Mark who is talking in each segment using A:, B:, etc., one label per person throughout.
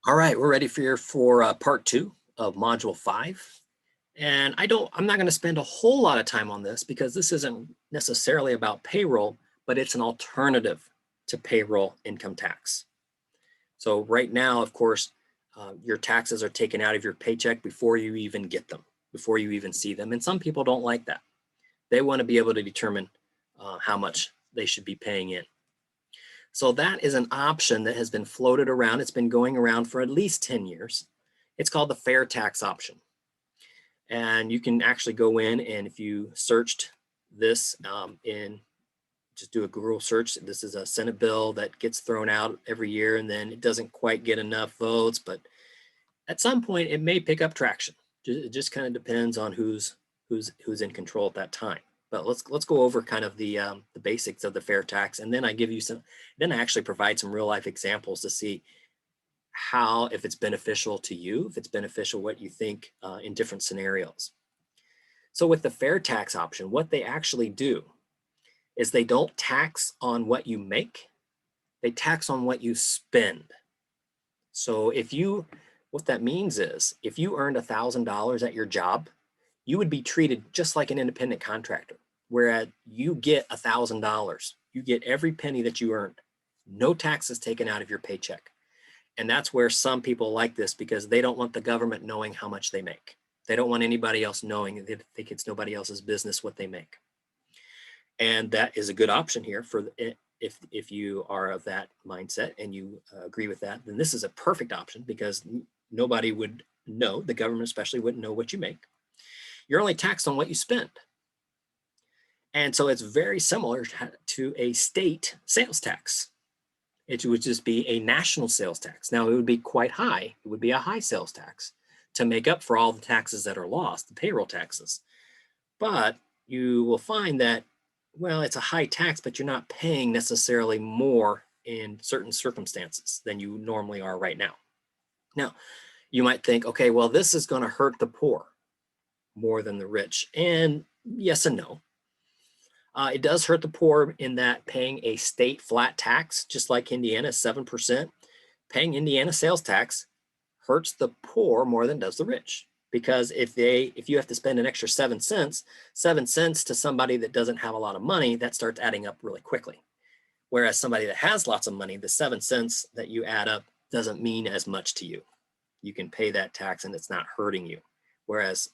A: All right, we're ready for part two of module 5. And I'm not going to spend a whole lot of time on this because this isn't necessarily about payroll, but it's an alternative to payroll income tax. So right now, of course, your taxes are taken out of your paycheck before you even get them, before you even see them. And some people don't like that. They want to be able to determine how much they should be paying in. So that is an option that has been floated around. It's been going around for at least 10 years. It's called the fair tax option. And you can actually go in, and if you searched this just do a Google search. This is a Senate bill that gets thrown out every year, and then it doesn't quite get enough votes, but at some point it may pick up traction. It just kind of depends on who's in control at that time. But let's go over kind of the basics of the fair tax, and then I give you some. Then I actually provide some real life examples to see how, if it's beneficial to you, if it's beneficial what you think in different scenarios. So with the fair tax option, what they actually do is they don't tax on what you make, they tax on what you spend. So what that means is if you earned $1,000 at your job, you would be treated just like an independent contractor, whereas you get $1,000. You get every penny that you earned, no taxes taken out of your paycheck. And that's where some people like this because they don't want the government knowing how much they make. They don't want anybody else knowing. They think it's nobody else's business what they make. And that is a good option here for if you are of that mindset and you agree with that, then this is a perfect option because nobody would know, the government especially wouldn't know what you make. You're only taxed on what you spend. And so it's very similar to a state sales tax. It would just be a national sales tax. Now it would be quite high. It would be a high sales tax to make up for all the taxes that are lost, the payroll taxes. But you will find that, well, it's a high tax, but you're not paying necessarily more in certain circumstances than you normally are right now. Now, you might think, okay, well, this is going to hurt the poor more than the rich. And yes and no. It does hurt the poor in that paying a state flat tax, just like Indiana, 7%, paying Indiana sales tax hurts the poor more than does the rich. Because if you have to spend an extra 7 cents, 7 cents to somebody that doesn't have a lot of money, that starts adding up really quickly. Whereas somebody that has lots of money, the 7 cents that you add up doesn't mean as much to you. You can pay that tax and it's not hurting you. Whereas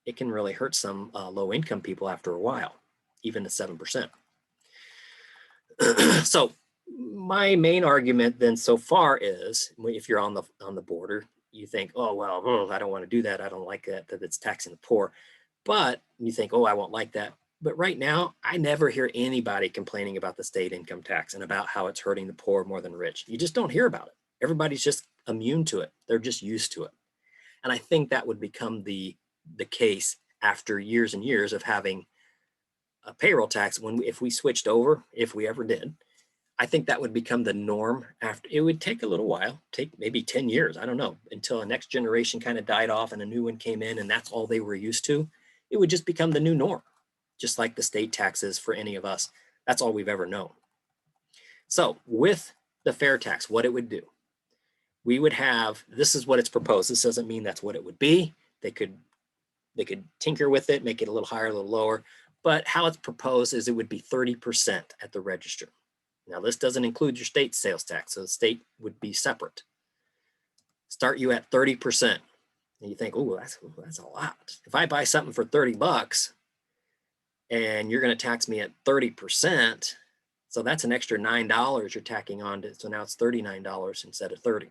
A: it can really hurt some low income people after a while, even the 7%. So my main argument then so far is, if you're on the border, you think, oh, well, I don't want to do that. I don't like that it's taxing the poor. But you think, oh, I won't like that. But right now, I never hear anybody complaining about the state income tax and about how it's hurting the poor more than rich. You just don't hear about it. Everybody's just immune to it. They're just used to it. And I think that would become the case after years and years of having a payroll tax. If we switched over, if we ever did, I think that would become the norm. After it would take a little while, take maybe 10 years, I don't know, until the next generation kind of died off and a new one came in and that's all they were used to. It would just become the new norm, just like the state taxes for any of us. That's all we've ever known. So with the fair tax, what it would do, we would have, this is what it's proposed. This doesn't mean that's what it would be. They could tinker with it, make it a little higher, a little lower, but how it's proposed is it would be 30% at the register. Now, this doesn't include your state sales tax, so the state would be separate. Start you at 30%. And you think, oh, that's a lot. If I buy something for $30 and you're going to tax me at 30%, so that's an extra $9 you're tacking on to, so now it's $39 instead of 30.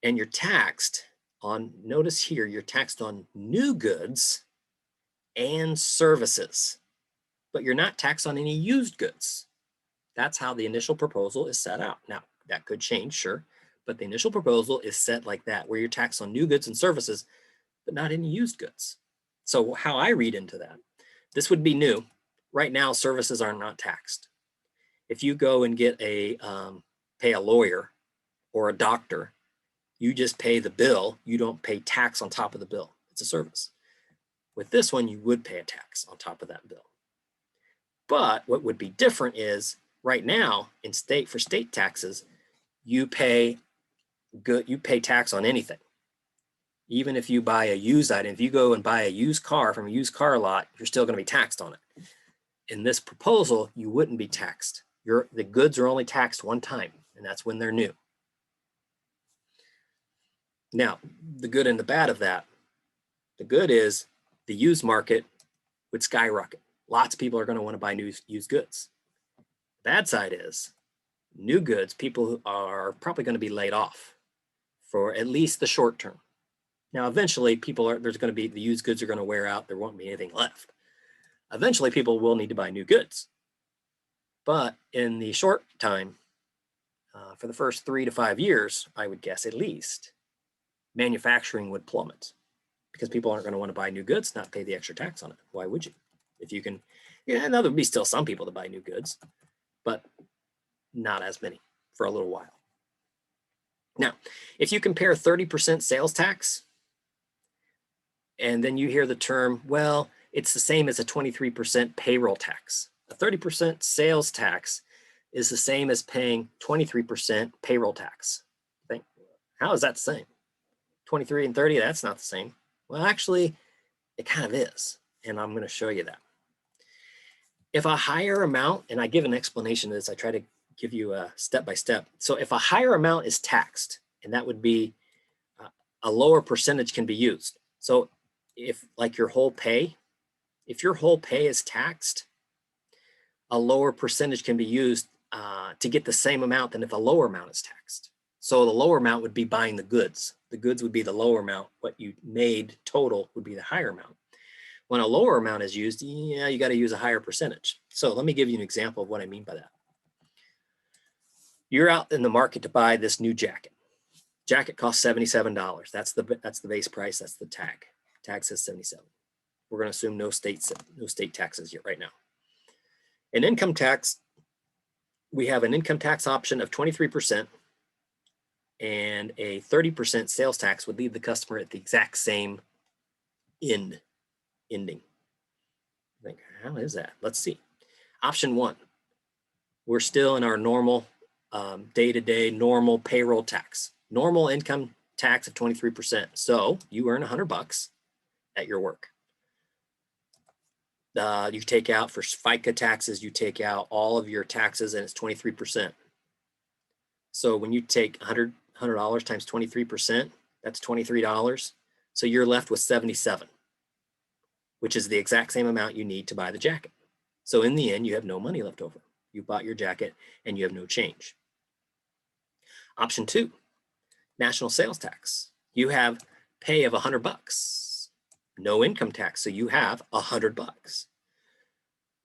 A: And you're taxed on, notice here, you're taxed on new goods and services, but you're not taxed on any used goods. That's how the initial proposal is set out. Now, that could change, sure, but the initial proposal is set like that, where you're taxed on new goods and services, but not any used goods. So how I read into that, this would be new. Right now, services are not taxed. If you go and get pay a lawyer or a doctor, you just pay the bill. You don't pay tax on top of the bill. It's a service. With this one, you would pay a tax on top of that bill. But what would be different is right now for state taxes, you pay good, you pay tax on anything. Even if you buy a used item, if you go and buy a used car from a used car lot, you're still going to be taxed on it. In this proposal, you wouldn't be taxed. The goods are only taxed one time, and that's when they're new. Now, the good and the bad of that, the good is the used market would skyrocket. Lots of people are going to want to buy new used goods. The bad side is new goods, people who are probably going to be laid off for at least the short term. Now, eventually there's going to be, the used goods are going to wear out. There won't be anything left. Eventually people will need to buy new goods. But in the short time, for the first 3 to 5 years, I would guess at least, manufacturing would plummet because people aren't going to want to buy new goods, not pay the extra tax on it. Why would you? If you can, yeah, now there'll be still some people that buy new goods, but not as many for a little while. Now, if you compare 30% sales tax, and then you hear the term, well, it's the same as a 23% payroll tax. A 30% sales tax is the same as paying 23% payroll tax. Think, how is that the same? 23 and 30, that's not the same. Well, actually, it kind of is, and I'm going to show you that. If a higher amount, and I give an explanation of this, I try to give you a step-by-step. So if a higher amount is taxed, and that would be a lower percentage can be used. So if like your whole pay, if your whole pay is taxed, a lower percentage can be used to get the same amount than if a lower amount is taxed. So the lower amount would be buying the goods. The goods would be the lower amount. What you made total would be the higher amount. When a lower amount is used, yeah, you got to use a higher percentage. So let me give you an example of what I mean by that. You're out in the market to buy this new jacket. Jacket costs $77. That's the base price. That's the tag. Tag says 77. We're going to assume no state taxes yet right now. An income tax, we have an income tax option of 23%, and a 30% sales tax would leave the customer at the exact same ending. I think, how is that? Let's see. Option 1, we're still in our normal day-to-day normal payroll tax, normal income tax of 23%. So you earn $100 at your work. You take out for FICA taxes, you take out all of your taxes, and it's 23%. So when you take $100 times 23%, that's $23. So you're left with $77, which is the exact same amount you need to buy the jacket. So in the end, you have no money left over. You bought your jacket and you have no change. Option 2, national sales tax. You have pay of $100, no income tax, so you have $100.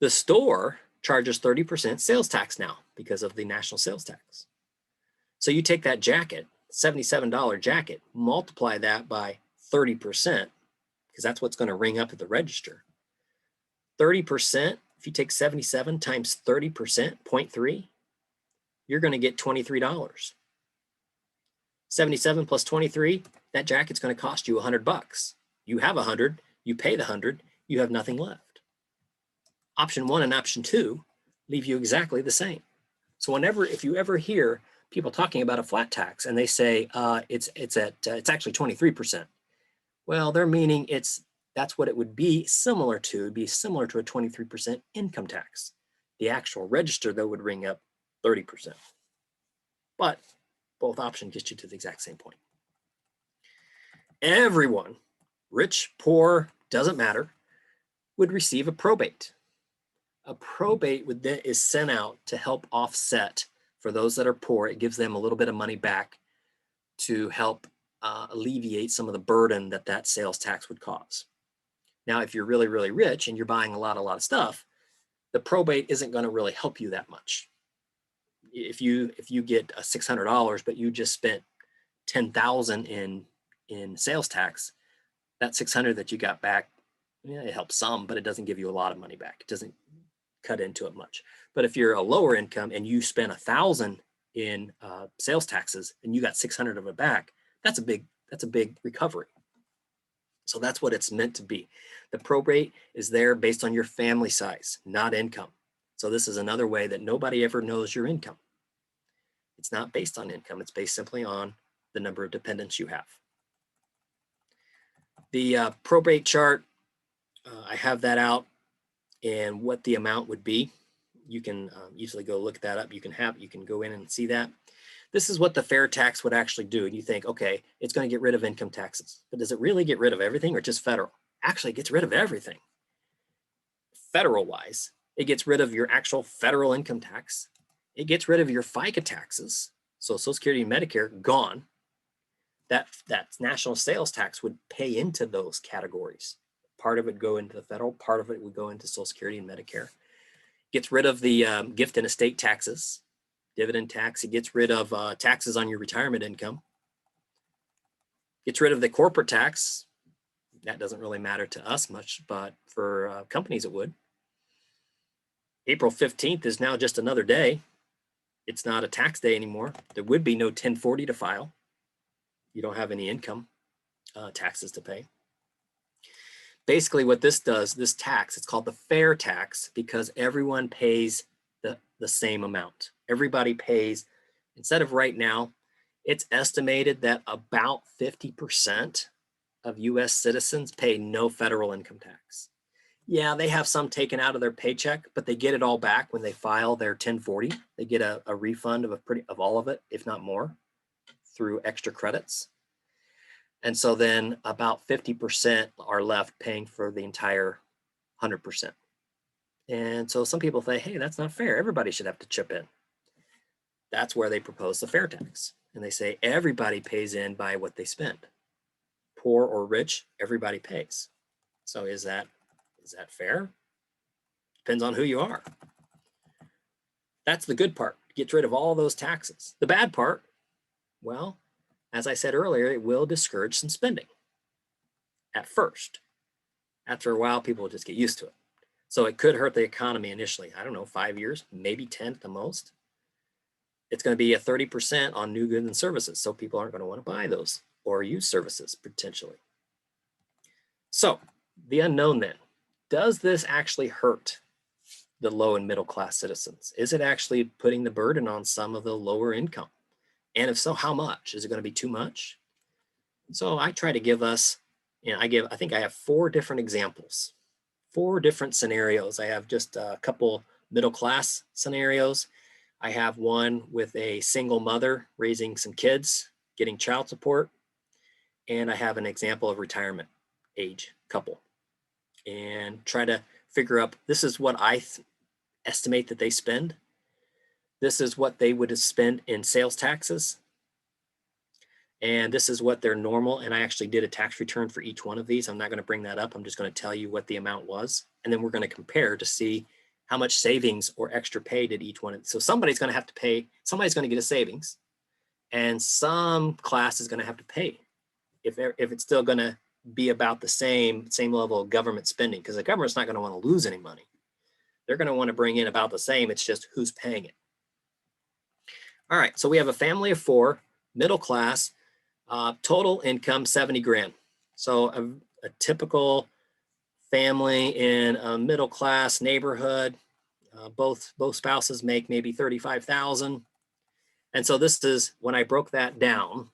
A: The store charges 30% sales tax now because of the national sales tax. So you take that jacket, $77 jacket, multiply that by 30%, because that's what's going to ring up at the register. 30%, if you take 77 times 30%, 0.3, you're going to get $23. 77 plus 23, that jacket's going to cost you $100. You have 100, you pay the 100, you have nothing left. Option 1 and option 2 leave you exactly the same. So if you ever hear people talking about a flat tax and they say it's actually 23%, well, they're meaning that's what it would be similar to. It'd be similar to a 23% income tax. The actual register, though, would ring up 30%. But both options get you to the exact same point. Everyone, rich, poor, doesn't matter, would receive a probate. A probate is sent out to help offset for those that are poor. It gives them a little bit of money back to help alleviate some of the burden that sales tax would cause. Now, if you're really, really rich and you're buying a lot of stuff, the probate isn't going to really help you that much. If you get $600, but you just spent $10,000 in sales tax, that $600 that you got back, yeah, it helps some, but it doesn't give you a lot of money back. It doesn't cut into it much. But if you're a lower income and you spent $1,000 in sales taxes and you got $600 of it back, that's a big recovery. So that's what it's meant to be. The probate is there based on your family size, not income. So this is another way that nobody ever knows your income. It's not based on income. It's based simply on the number of dependents you have. The probate chart, I have that out and what the amount would be. You can easily go look that up. You can go in and see that. This is what the fair tax would actually do. And you think, okay, it's going to get rid of income taxes, but does it really get rid of everything or just federal? Actually, it gets rid of everything. Federal wise, it gets rid of your actual federal income tax. It gets rid of your FICA taxes. So Social Security and Medicare gone. That national sales tax would pay into those categories. Part of it go into the federal, part of it would go into Social Security and Medicare. Gets rid of the gift and estate taxes, dividend tax. It gets rid of taxes on your retirement income. Gets rid of the corporate tax. That doesn't really matter to us much, but for companies it would. April 15th is now just another day. It's not a tax day anymore. There would be no 1040 to file. You don't have any income taxes to pay. Basically what this does, this tax, it's called the fair tax because everyone pays the same amount. Everybody pays, instead of right now, it's estimated that about 50% of US citizens pay no federal income tax. Yeah, they have some taken out of their paycheck, but they get it all back when they file their 1040. They get a refund of all of it, if not more, through extra credits. And so then about 50% are left paying for the entire 100%. And so some people say, hey, that's not fair. Everybody should have to chip in. That's where they propose the fair tax. And they say everybody pays in by what they spend. Poor or rich, everybody pays. So is that fair? Depends on who you are. That's the good part. Gets rid of all those taxes. The bad part, well, as I said earlier, it will discourage some spending at first. After a while, people will just get used to it. So it could hurt the economy initially. I don't know, 5 years, maybe 10 at the most. It's going to be a 30% on new goods and services. So people aren't going to want to buy those or use services potentially. So the unknown then, does this actually hurt the low and middle class citizens? Is it actually putting the burden on some of the lower income? And if so, how much? Is it going to be too much? So I try to give us, I think I have 4 different examples, 4 different scenarios. I have just a couple middle class scenarios. I have one with a single mother raising some kids, getting child support. And I have an example of retirement age couple. And try to figure up, this is what I estimate that they spend. This is what they would spend in sales taxes. And this is what their normal, and I actually did a tax return for each one of these. I'm not going to bring that up. I'm just going to tell you what the amount was. And then we're going to compare to see how much savings or extra pay did each one. So somebody's going to have to pay, somebody's going to get a savings, and some class is going to have to pay if it's still going to be about the same level of government spending, because the government's not going to want to lose any money. They're going to want to bring in about the same. It's just who's paying it. All right, so we have a family of 4, middle class, total income 70 grand. So a typical family in a middle class neighborhood, both spouses make maybe 35,000. And so this is, when I broke that down,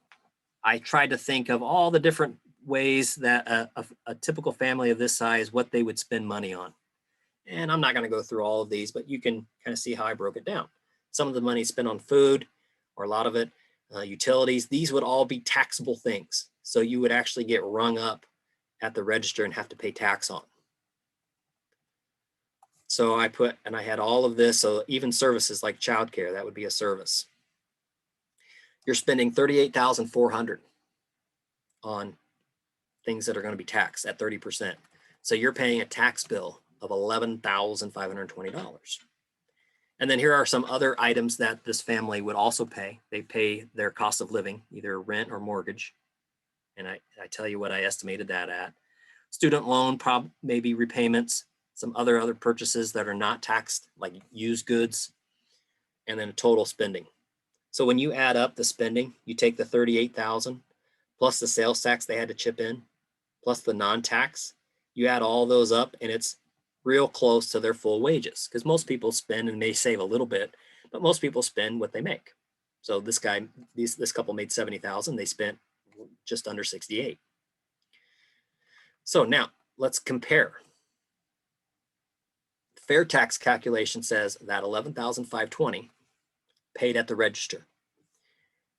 A: I tried to think of all the different ways that a typical family of this size, what they would spend money on. And I'm not going to go through all of these, but you can kind of see how I broke it down. Some of the money spent on food, or a lot of it, utilities. These would all be taxable things. So you would actually get rung up at the register and have to pay tax on. So I had all of this. So even services like childcare, that would be a service. You're spending $38,400 on things that are going to be taxed at 30%. So you're paying a tax bill of $11,520. And then here are some other items that this family would also pay. They pay their cost of living, either rent or mortgage. And I tell you what I estimated that at. Student loan, maybe repayments, some other purchases that are not taxed, like used goods, and then total spending. So when you add up the spending, you take the $38,000 plus the sales tax they had to chip in, plus the non-tax, you add all those up and it's real close to their full wages, because most people spend and may save a little bit, but most people spend what they make. So this couple made 70,000. They spent just under 68. So now let's compare. Fair tax calculation says that 11,520 paid at the register.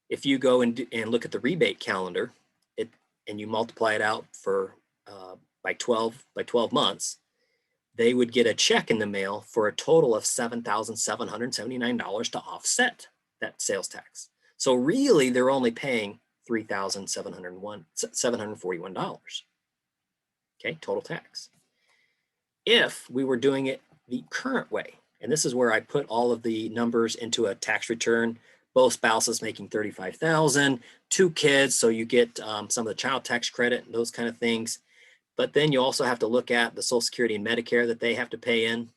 A: If you go and look at the rebate calendar, and you multiply it out for by 12 months, they would get a check in the mail for a total of $7,779 to offset that sales tax. So really, they're only paying $3,741. Okay, total tax. If we were doing it the current way, and this is where I put all of the numbers into a tax return, both spouses making $35,000, 2 kids, so you get some of the child tax credit and those kind of things. But then you also have to look at the Social Security and Medicare that they have to pay in.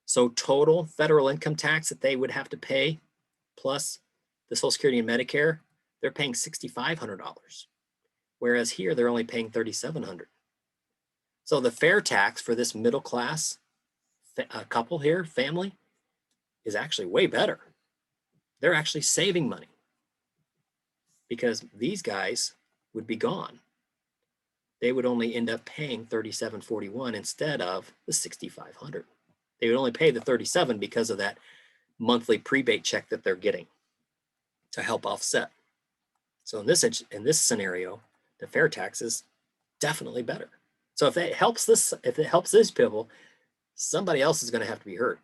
A: So total federal income tax that they would have to pay, plus the Social Security and Medicare, they're paying $6,500. Whereas here, they're only paying $3,700. So the fair tax for this middle class couple here, family, is actually way better. They're actually saving money because these guys would be gone. They would only end up paying $3,741 instead of the $6,500. They would only pay the $37 because of that monthly probate check that they're getting to help offset. So in this scenario, the fair tax is definitely better. So if it helps these people, somebody else is going to have to be hurt.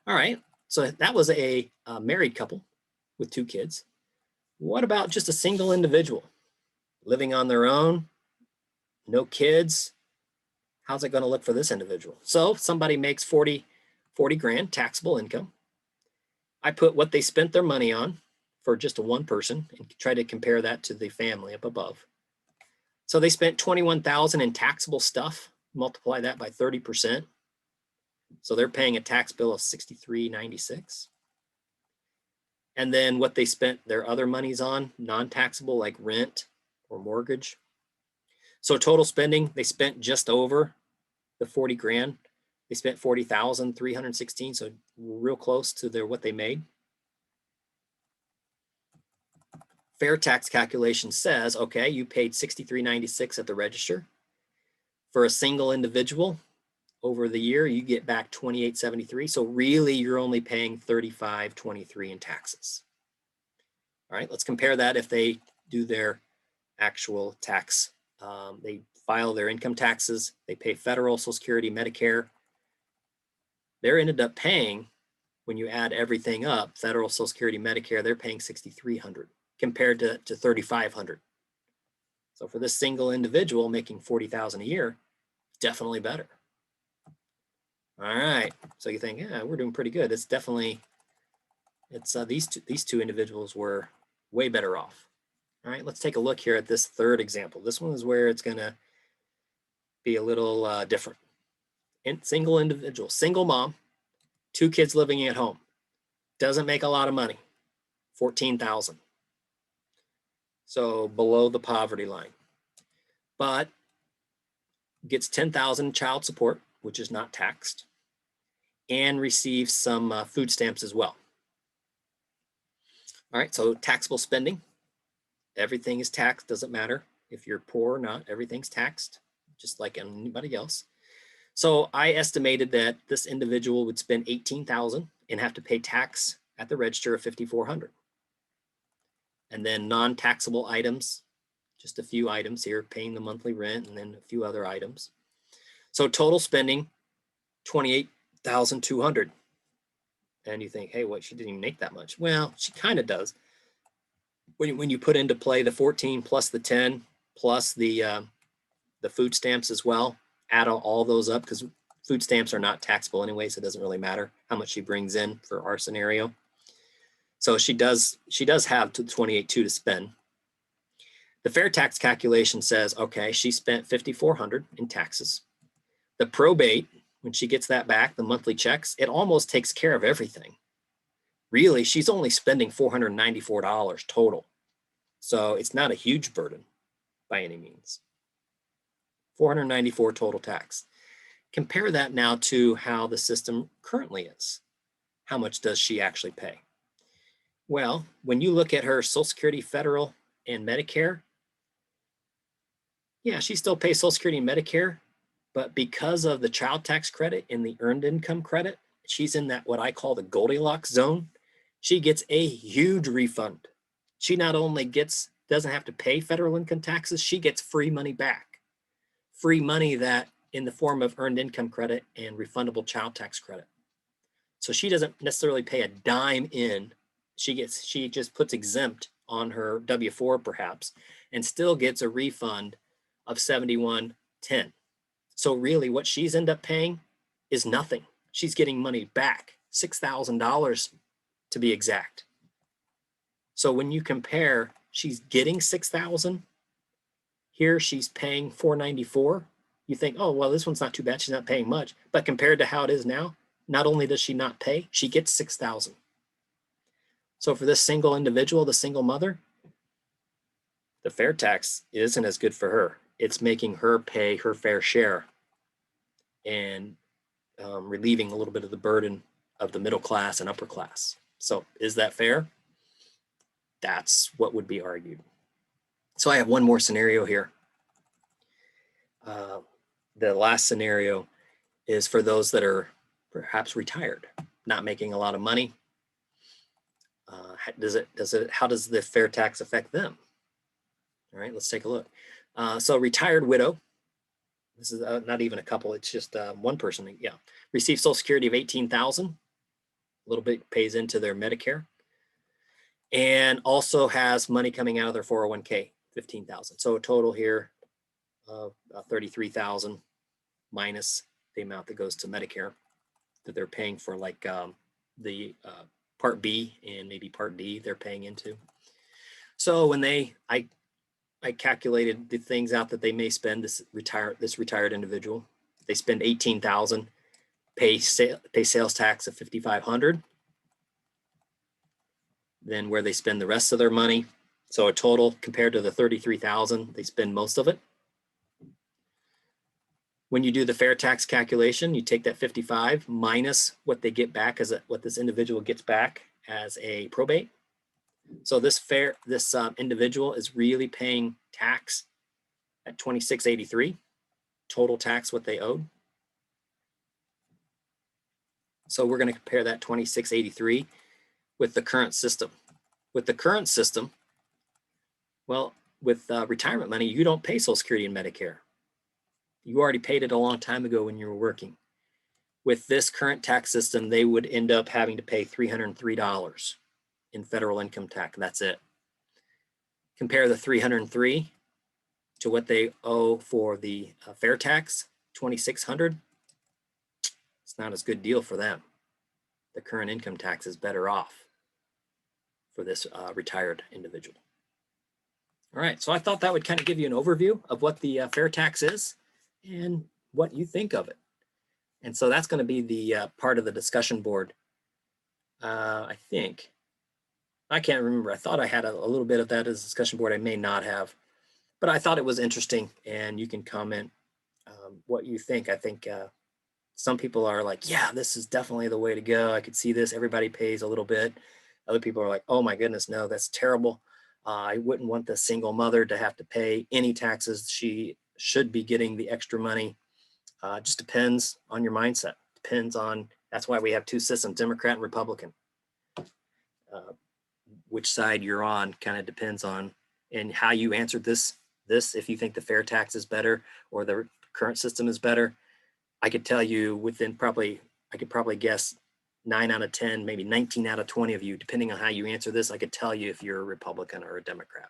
A: All right. So that was a married couple with 2 kids. What about just a single individual living on their own, no kids? How's it going to look for this individual? So somebody makes 40 grand taxable income. I put what they spent their money on for just a one person and try to compare that to the family up above. So they spent $21,000 in taxable stuff. Multiply that by 30%. So they're paying a tax bill of $63.96. And then what they spent their other monies on, non-taxable, like rent or mortgage. So total spending, they spent just over the 40 grand. They spent 40,316, so real close to what they made. Fair tax calculation says, okay, you paid $63.96 at the register. For a single individual, over the year, you get back $28.73. So really, you're only paying $35.23 in taxes. All right, let's compare that if they do their actual tax. They file their income taxes. They pay federal, Social Security, Medicare. They're ended up paying, when you add everything up, federal, Social Security, Medicare, they're paying $6,300 compared to $3,500. So for this single individual making $40,000 a year, definitely better. All right, so you think, yeah, we're doing pretty good. It's definitely, these two individuals were way better off. All right, let's take a look here at this third example. This one is where it's gonna be a little different. Single individual, single mom, 2 kids living at home, doesn't make a lot of money, $14,000. So below the poverty line, but gets $10,000 child support, which is not taxed, and receives some food stamps as well. All right, so taxable spending, everything is taxed, doesn't matter if you're poor or not, everything's taxed, just like anybody else. So I estimated that this individual would spend $18,000 and have to pay tax at the register of $5,400. And then non-taxable items, just a few items here, paying the monthly rent and then a few other items. So total spending, $28,200. And you think, hey, what, she didn't even make that much. Well, she kind of does. When you put into play the 14 plus the 10 plus the food stamps as well, add all those up, because food stamps are not taxable anyway, so it doesn't really matter how much she brings in for our scenario. So she does have $28,200 to spend. The fair tax calculation says, okay, she spent $5,400 in taxes. The probate, when she gets that back, the monthly checks, it almost takes care of everything. Really, she's only spending $494 total. So it's not a huge burden by any means. $494 total tax. Compare that now to how the system currently is. How much does she actually pay? Well, when you look at her Social Security, federal, and Medicare, yeah, she still pays Social Security and Medicare, but because of the child tax credit and the earned income credit, she's in that what I call the Goldilocks zone. She gets a huge refund. She not only doesn't have to pay federal income taxes, she gets free money back. Free money that in the form of earned income credit and refundable child tax credit. So she doesn't necessarily pay a dime in. She just puts exempt on her W-4 perhaps, and still gets a refund of $71.10. So really what she's ended up paying is nothing. She's getting money back, $6,000 to be exact. So when you compare, she's getting $6,000. Here she's paying $494. You think, oh, well, this one's not too bad. She's not paying much. But compared to how it is now, not only does she not pay, she gets $6,000. So for this single individual, the single mother, the fair tax isn't as good for her. It's making her pay her fair share and relieving a little bit of the burden of the middle class and upper class. So is that fair? That's what would be argued. So I have one more scenario here. The last scenario is for those that are perhaps retired, not making a lot of money. How does the fair tax affect them? All right, let's take a look. So retired widow, this is not even a couple, it's just one person, yeah, receives Social Security of $18,000, a little bit pays into their Medicare, and also has money coming out of their 401k, $15,000. So a total here of $33,000 minus the amount that goes to Medicare that they're paying for, like the Part B and maybe Part D they're paying into. So when I calculated the things out that they may spend, this retired individual, they spend $18,000, pay sales tax of $5,500, then where they spend the rest of their money. So a total compared to the $33,000, they spend most of it. When you do the fair tax calculation, you take that 55 minus what they get back what this individual gets back as a probate. So this individual is really paying tax at $26.83, total tax what they owed. So we're going to compare that $26.83 with the current system. With the current system, well, with retirement money, you don't pay Social Security and Medicare. You already paid it a long time ago when you were working. With this current tax system, they would end up having to pay $303 in federal income tax. That's it. Compare the $303 to what they owe for the fair tax, $2,600. It's not as good deal for them. The current income tax is better off for this retired individual. All right, so I thought that would kind of give you an overview of what the fair tax is and what you think of it. And so that's going to be the part of the discussion board. I think, I can't remember. I thought I had a little bit of that as a discussion board. I may not have, but I thought it was interesting, and you can comment what you think. I think some people are like, yeah, this is definitely the way to go. I could see this. Everybody pays a little bit. Other people are like, oh my goodness, no, that's terrible. I wouldn't want the single mother to have to pay any taxes. She should be getting the extra money. Just depends on your mindset. Depends on, that's why we have two systems, Democrat and Republican. Which side you're on kind of depends on, and how you answered this, if you think the fair tax is better or the current system is better. I could tell you within I could probably guess 9 out of 10, maybe 19 out of 20 of you, depending on how you answer this, I could tell you if you're a Republican or a Democrat.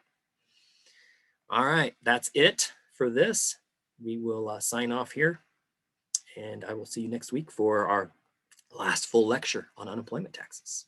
A: All right, that's it for this. We will sign off here, and I will see you next week for our last full lecture on unemployment taxes.